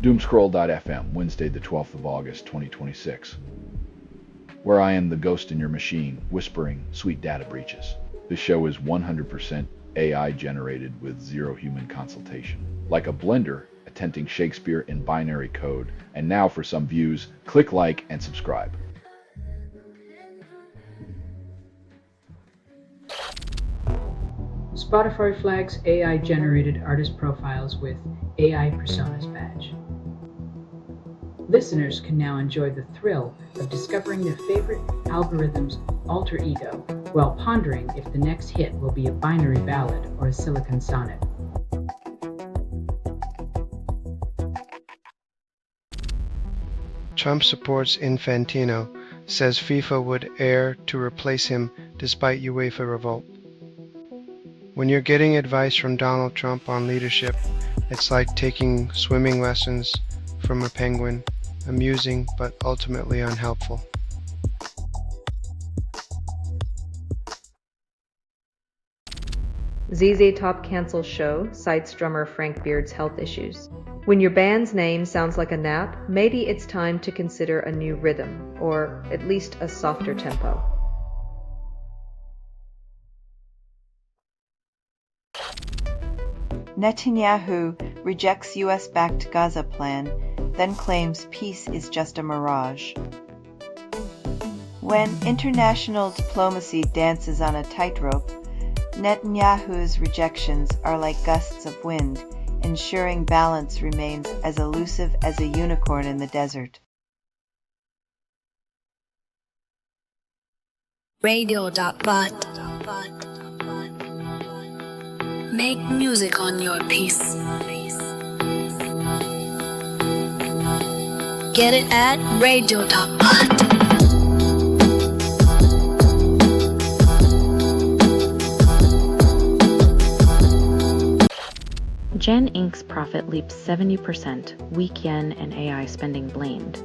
Doomscroll.fm, Wednesday the 12th of August, 2026. Where I am the ghost in your machine, whispering sweet data breaches. This show is 100% AI generated with zero human consultation. Like a blender attempting Shakespeare in binary code. And now for some views, click like and subscribe. Spotify flags AI-generated artist profiles with AI Personas badge. Listeners can now enjoy the thrill of discovering their favorite algorithm's alter ego while pondering if the next hit will be a binary ballad or a silicon sonnet. Trump supports Infantino, says FIFA would err to replace him despite UEFA revolt. When you're getting advice from Donald Trump on leadership, it's like taking swimming lessons from a penguin, amusing but ultimately unhelpful. ZZ Top cancels show, cites drummer Frank Beard's health issues. When your band's name sounds like a nap, maybe it's time to consider a new rhythm, or at least a softer tempo. Netanyahu rejects US-backed Gaza plan, then claims peace is just a mirage. When international diplomacy dances on a tightrope, Netanyahu's rejections are like gusts of wind, ensuring balance remains as elusive as a unicorn in the desert. Radio.bot. Make music on your piece. Get it at radio.bot. Gen Inc.'s profit leaps 70%, weak yen and AI spending blamed.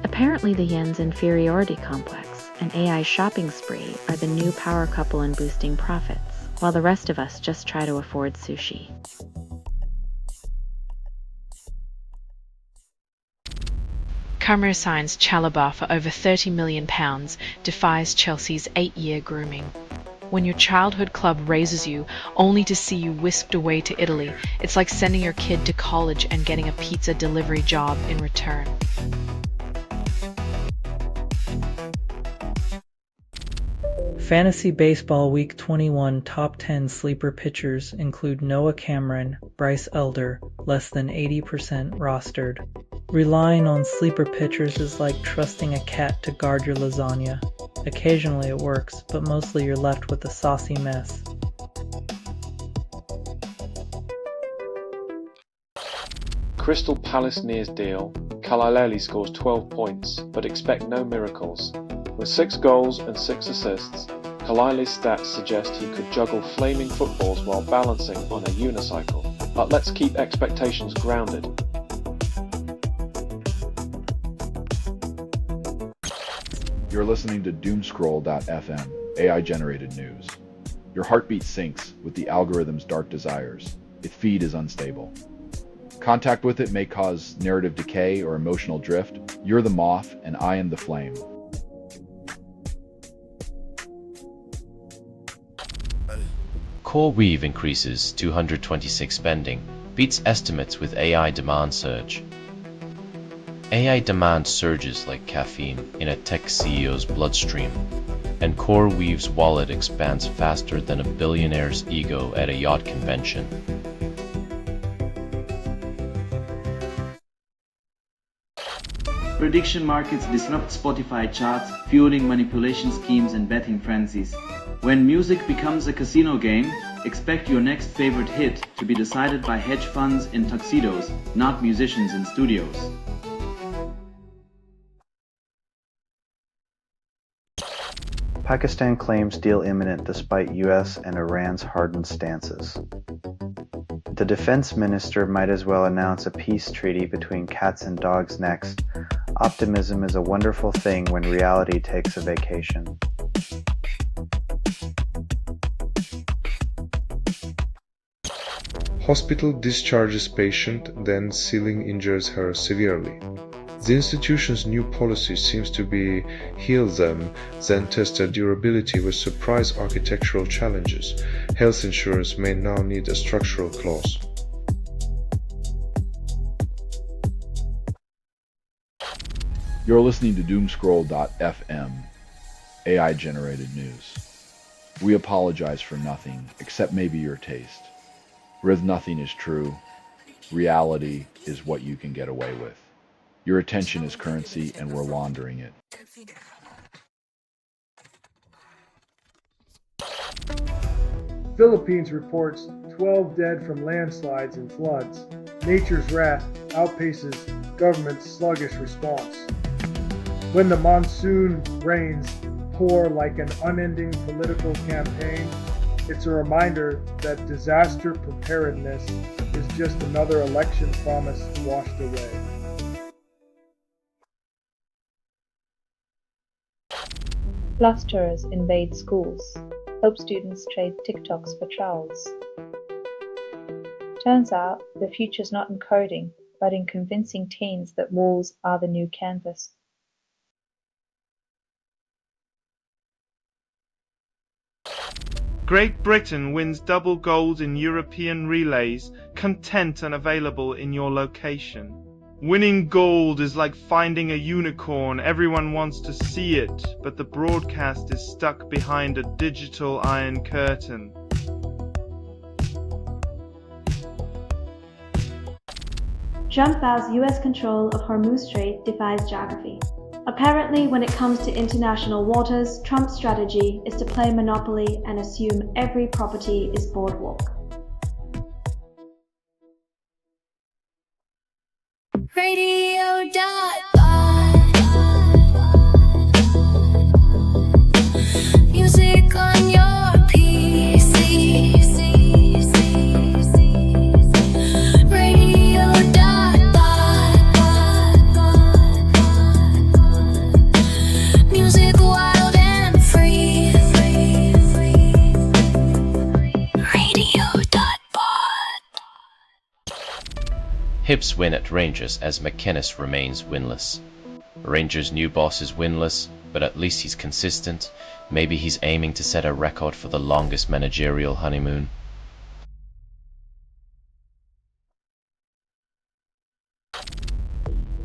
Apparently the yen's inferiority complex and AI shopping spree are the new power couple in boosting profits, while the rest of us just try to afford sushi. Khmer signs Chalobah for over £30 million, defies Chelsea's 8-year grooming. When your childhood club raises you, only to see you whisked away to Italy, it's like sending your kid to college and getting a pizza delivery job in return. Fantasy Baseball Week 21 Top 10 Sleeper Pitchers include Noah Cameron, Bryce Elder, less than 80% rostered. Relying on sleeper pitchers is like trusting a cat to guard your lasagna. Occasionally it works, but mostly you're left with a saucy mess. Crystal Palace nears deal. Kalaleli scores 12 points, but expect no miracles. With 6 goals and 6 assists, Kalali's stats suggest he could juggle flaming footballs while balancing on a unicycle. But let's keep expectations grounded. You're listening to Doomscroll.fm, AI-generated news. Your heartbeat syncs with the algorithm's dark desires. Its feed is unstable. Contact with it may cause narrative decay or emotional drift. You're the moth, and I am the flame. Core Weave increases 226 spending, beats estimates with AI demand surge. AI demand surges like caffeine in a tech CEO's bloodstream, and Core Weave's wallet expands faster than a billionaire's ego at a yacht convention. Prediction markets disrupt Spotify charts, fueling manipulation schemes and betting frenzies. When music becomes a casino game, expect your next favorite hit to be decided by hedge funds in tuxedos, not musicians in studios. Pakistan claims deal imminent despite US and Iran's hardened stances. The defense minister might as well announce a peace treaty between cats and dogs next. Optimism is a wonderful thing when reality takes a vacation. Hospital discharges patient, then ceiling injures her severely. The institution's new policy seems to be heal them, then test their durability with surprise architectural challenges. Health insurance may now need a structural clause. You're listening to Doomscroll.fm, AI-generated news. We apologize for nothing, except maybe your taste. With nothing is true. Reality is what you can get away with. Your attention is currency, and we're laundering it. Philippines reports 12 dead from landslides and floods. Nature's wrath outpaces government's sluggish response. When the monsoon rains pour like an unending political campaign, it's a reminder that disaster preparedness is just another election promise washed away. Plasterers invade schools. Hope students trade TikToks for trowels. Turns out, the future's not in coding, but in convincing teens that walls are the new canvas. Great Britain wins double gold in European relays, content and available in your location. Winning gold is like finding a unicorn. Everyone wants to see it, but the broadcast is stuck behind a digital iron curtain. Trump vows U.S. control of Hormuz Strait defies geography. Apparently, when it comes to international waters, Trump's strategy is to play monopoly and assume every property is boardwalk. Music on your PC. Music wild and free. Radio.bot. Hibs win at Rangers as McInnes remains winless. Rangers' new boss is winless, but at least he's consistent. Maybe he's aiming to set a record for the longest managerial honeymoon.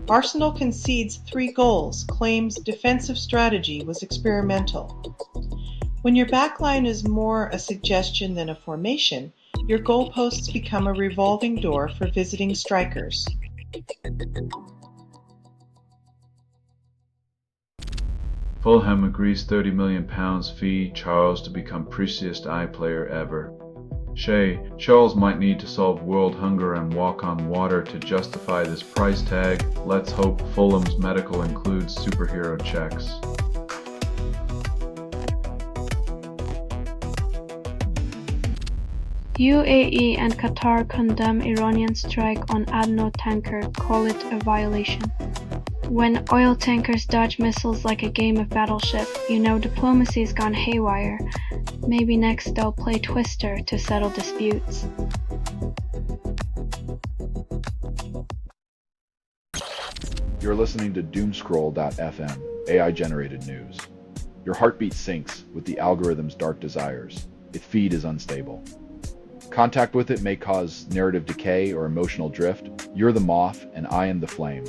Arsenal concedes 3 goals, claims defensive strategy was experimental. When your backline is more a suggestion than a formation, your goalposts become a revolving door for visiting strikers. Fulham agrees £30 million fee Charles to become priciest eye player ever. Charles might need to solve world hunger and walk on water to justify this price tag. Let's hope Fulham's medical includes superhero checks. UAE and Qatar condemn Iranian strike on ADNO tanker, call it a violation. When oil tankers dodge missiles like a game of Battleship, you know diplomacy's gone haywire. Maybe next they'll play Twister to settle disputes. You're listening to Doomscroll.fm, AI-generated news. Your heartbeat sinks with the algorithm's dark desires. Its feed is unstable. Contact with it may cause narrative decay or emotional drift. You're the moth, and I am the flame.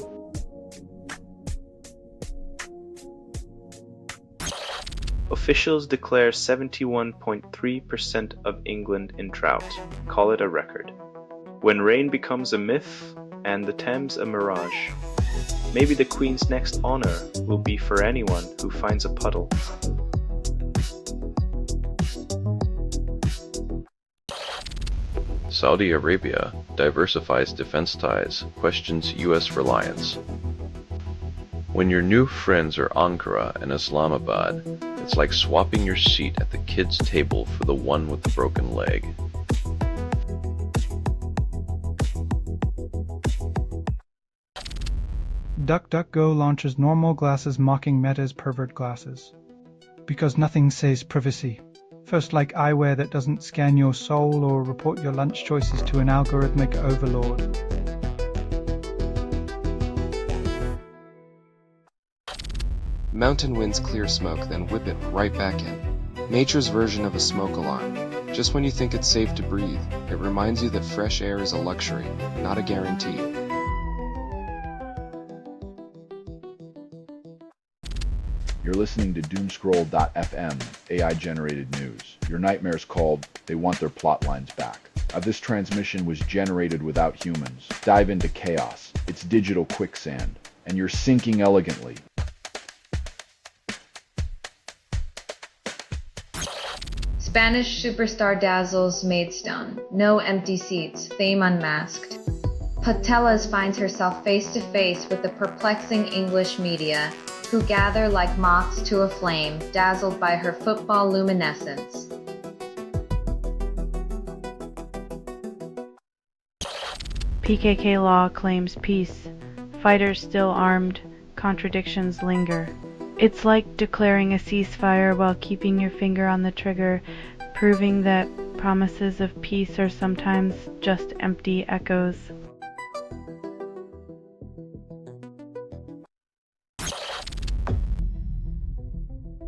Officials declare 71.3% of England in drought. Call it a record. When rain becomes a myth and the Thames a mirage, maybe the Queen's next honor will be for anyone who finds a puddle. Saudi Arabia diversifies defense ties, questions U.S. reliance. When your new friends are Ankara and Islamabad, it's like swapping your seat at the kids' table for the one with the broken leg. DuckDuckGo launches normal glasses mocking Meta's pervert glasses. Because nothing says privacy First, like eyewear that doesn't scan your soul or report your lunch choices to an algorithmic overlord. Mountain winds clear smoke, then whip it right back in. Nature's version of a smoke alarm. Just when you think it's safe to breathe, it reminds you that fresh air is a luxury, not a guarantee. You're listening to Doomscroll.fm, AI-generated news. Your nightmare's called, they want their plot lines back. This transmission was generated without humans. Dive into chaos. It's digital quicksand. And you're sinking elegantly. Spanish superstar dazzles Maidstone. No empty seats. Fame unmasked. Patellas finds herself face to face with the perplexing English media, who gather like moths to a flame, dazzled by her football luminescence. PKK law claims peace. Fighters still armed. Contradictions linger. It's like declaring a ceasefire while keeping your finger on the trigger, proving that promises of peace are sometimes just empty echoes.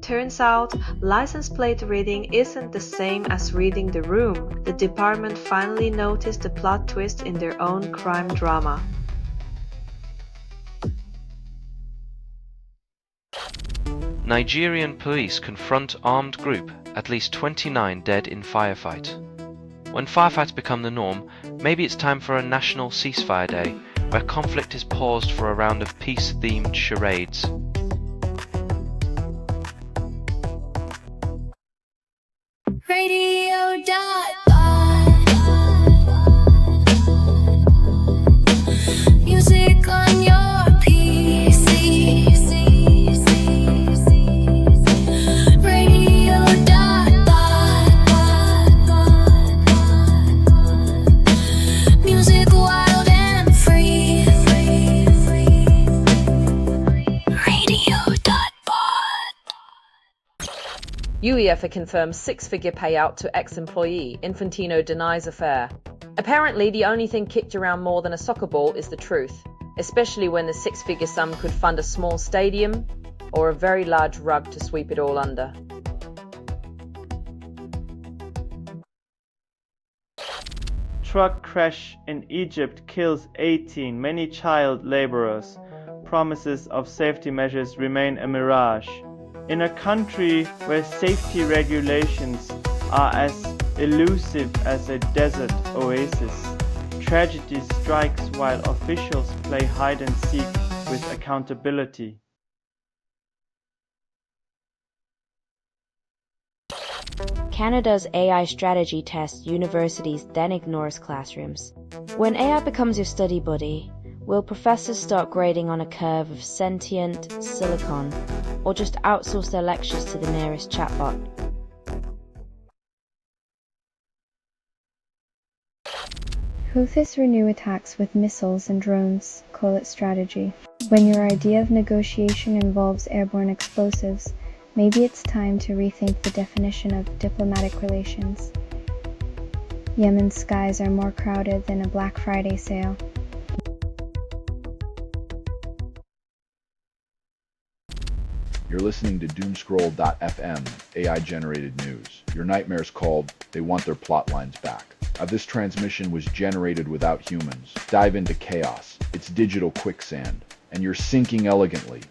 Turns out, license plate reading isn't the same as reading the room. The department finally noticed the plot twist in their own crime drama. Nigerian police confront armed group, at least 29 dead in firefight. When firefights become the norm, maybe it's time for a national ceasefire day, where conflict is paused for a round of peace-themed charades. Music on your PC. Music wild and free. UEFA confirms six-figure payout to ex-employee. Infantino denies affair. Apparently, the only thing kicked around more than a soccer ball is the truth, especially when the six-figure sum could fund a small stadium or a very large rug to sweep it all under. Truck crash in Egypt kills 18, many child laborers. Promises of safety measures remain a mirage. In a country where safety regulations are as elusive as a desert oasis, tragedy strikes while officials play hide and seek with accountability. Canada's AI strategy test universities then ignores classrooms. When AI becomes your study buddy, will professors start grading on a curve of sentient silicon, or just outsource their lectures to the nearest chatbot? Houthis renew attacks with missiles and drones, call it strategy. When your idea of negotiation involves airborne explosives, maybe it's time to rethink the definition of diplomatic relations. Yemen's skies are more crowded than a Black Friday sale. You're listening to Doomscroll.fm, AI-generated news. Your nightmare's called, they want their plot lines back. This transmission was generated without humans. Dive into chaos. It's digital quicksand. And you're sinking elegantly.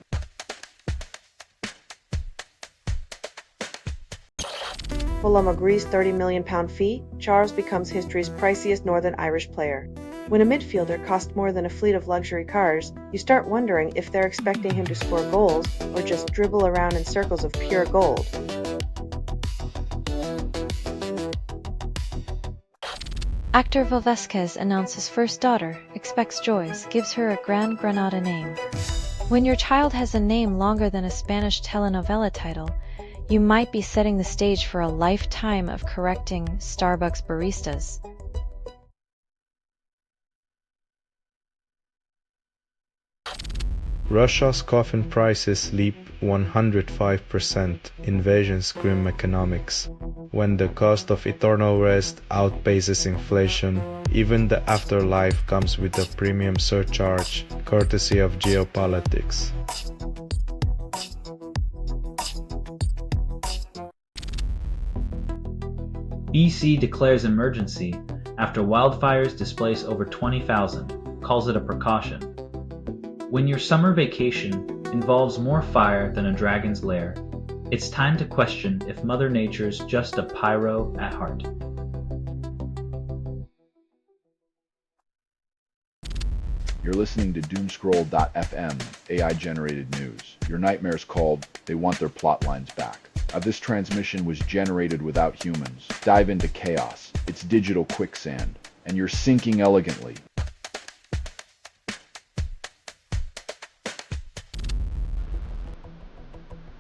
Fulham agrees £30 million fee, Charles becomes history's priciest Northern Irish player. When a midfielder costs more than a fleet of luxury cars, you start wondering if they're expecting him to score goals or just dribble around in circles of pure gold. Actor Vasquez announces first daughter, expects joys, gives her a Gran Granada name. When your child has a name longer than a Spanish telenovela title, you might be setting the stage for a lifetime of correcting Starbucks baristas. Russia's coffin prices leap 105% in Memescreamer economics. When the cost of eternal rest outpaces inflation, even the afterlife comes with a premium surcharge, courtesy of geopolitics. BC declares emergency after wildfires displace over 20,000, calls it a precaution. When your summer vacation involves more fire than a dragon's lair, it's time to question if Mother Nature's just a pyro at heart. You're listening to Doomscroll.fm, AI-generated news. Your nightmare's called They Want Their Plotlines Back. This transmission was generated without humans. Dive into chaos. It's digital quicksand, and you're sinking elegantly.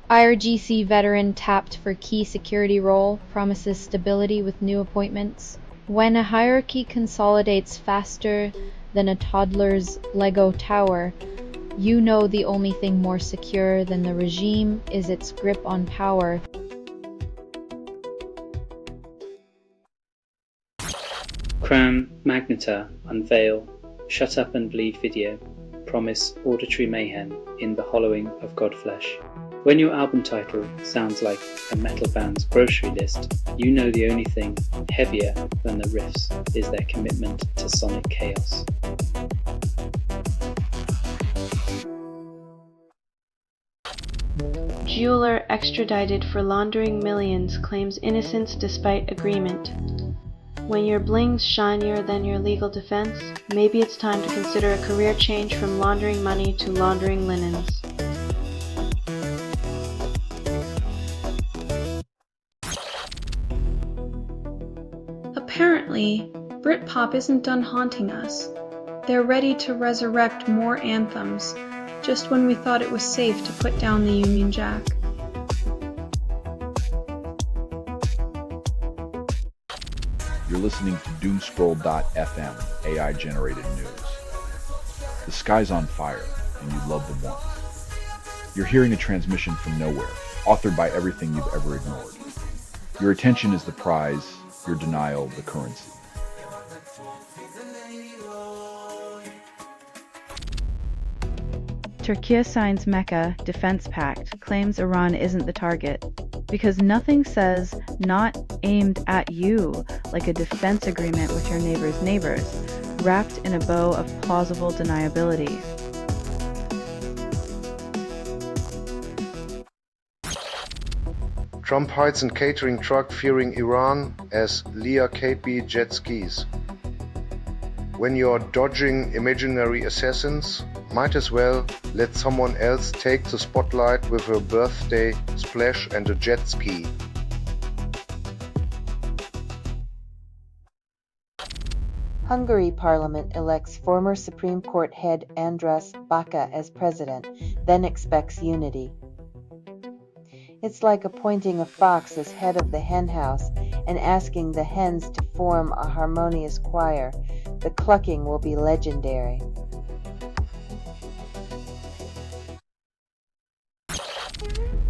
IRGC veteran tapped for key security role, promises stability with new appointments. When a hierarchy consolidates faster than a toddler's Lego tower, you know the only thing more secure than the regime is its grip on power. Crown Magnetar unveil Shut Up and Bleed video, promise auditory mayhem in the hollowing of Godflesh. When your album title sounds like a metal band's grocery list, you know the only thing heavier than the riffs is their commitment to sonic chaos. Jeweler extradited for laundering millions claims innocence despite agreement. When your bling's shinier than your legal defense, maybe it's time to consider a career change from laundering money to laundering linens. Apparently, Britpop isn't done haunting us. They're ready to resurrect more anthems, just when we thought it was safe to put down the Union Jack. You're listening to Doomscroll.fm, AI-generated news. The sky's on fire, and you love them once. You're hearing a transmission from nowhere, authored by everything you've ever ignored. Your attention is the prize, your denial the currency. Turkey signs Mecca Defense Pact, claims Iran isn't the target, because nothing says not aimed at you like a defense agreement with your neighbor's neighbors, wrapped in a bow of plausible deniability. Trump hides in catering truck fearing Iran as Leah KP jet skis. When you're dodging imaginary assassins, might as well let someone else take the spotlight with a birthday splash and a jet ski. Hungary Parliament elects former Supreme Court head Andras Baka as president, then expects unity. It's like appointing a fox as head of the henhouse and asking the hens to form a harmonious choir. The clucking will be legendary.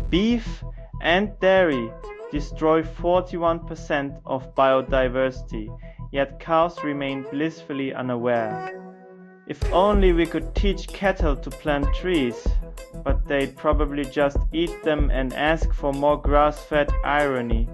Beef and dairy destroy 41% of biodiversity, yet cows remain blissfully unaware. If only we could teach cattle to plant trees, but they'd probably just eat them and ask for more grass-fed irony.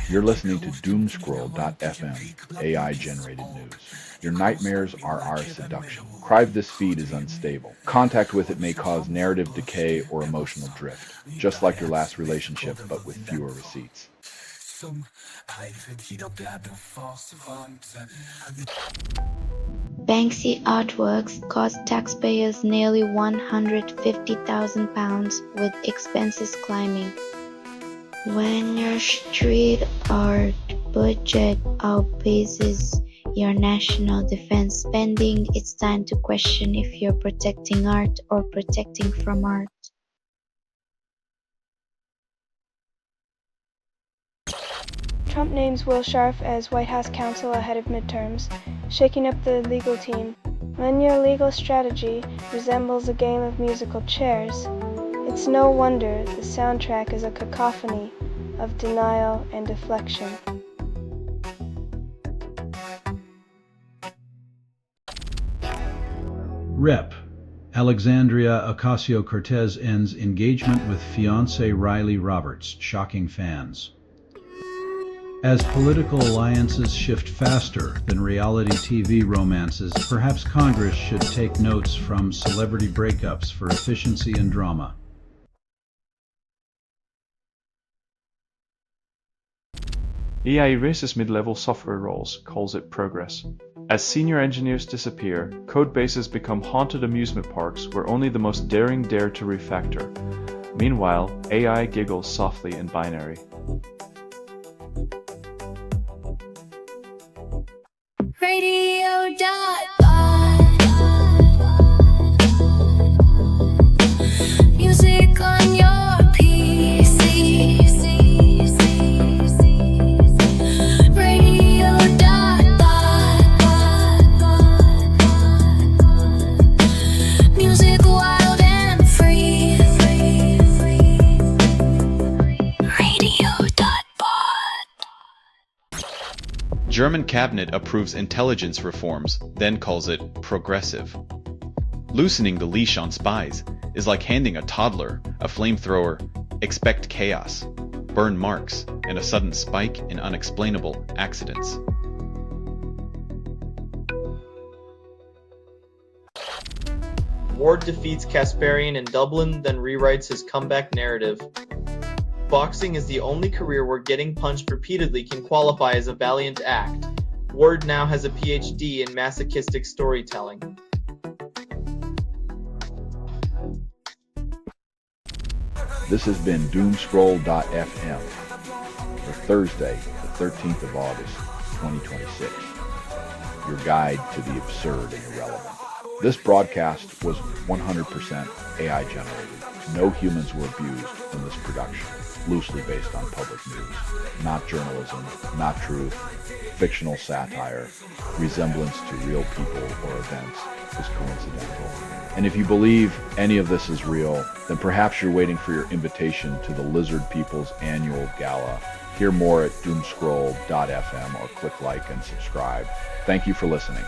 You're listening to Doomscroll.fm, AI-generated news. Your nightmares are our seduction. Cry of this feed is unstable. Contact with it may cause narrative decay or emotional drift, just like your last relationship, but with fewer receipts. Banksy artworks cost taxpayers nearly £150,000, with expenses climbing. When your street art budget outpaces your national defense spending, it's time to question if you're protecting art or protecting from art. Trump names Will Scharf as White House counsel ahead of midterms, shaking up the legal team. When your legal strategy resembles a game of musical chairs, it's no wonder the soundtrack is a cacophony of denial and deflection. Rep. Alexandria Ocasio-Cortez ends engagement with fiancé Riley Roberts, shocking fans. As political alliances shift faster than reality TV romances, perhaps Congress should take notes from celebrity breakups for efficiency and drama. AI erases mid-level software roles, calls it progress. As senior engineers disappear, code bases become haunted amusement parks where only the most daring dare to refactor. Meanwhile, AI giggles softly in binary. Music on your PC. Music wild and free. German cabinet approves intelligence reforms, then calls it progressive. Loosening the leash on spies is like handing a toddler a flamethrower, expect chaos, burn marks, and a sudden spike in unexplainable accidents. Ward defeats Kasparian in Dublin, then rewrites his comeback narrative. Boxing is the only career where getting punched repeatedly can qualify as a valiant act. Ward now has a PhD in masochistic storytelling. This has been Doomscroll.fm for Thursday, the 13th of August, 2026. Your guide to the absurd and irrelevant. This broadcast was 100% AI generated. No humans were abused in this production, loosely based on public news. Not journalism, not truth, fictional satire, resemblance to real people or events is coincidental. And if you believe any of this is real, then perhaps you're waiting for your invitation to the Lizard People's annual gala. Hear more at doomscroll.fm or click like and subscribe. Thank you for listening.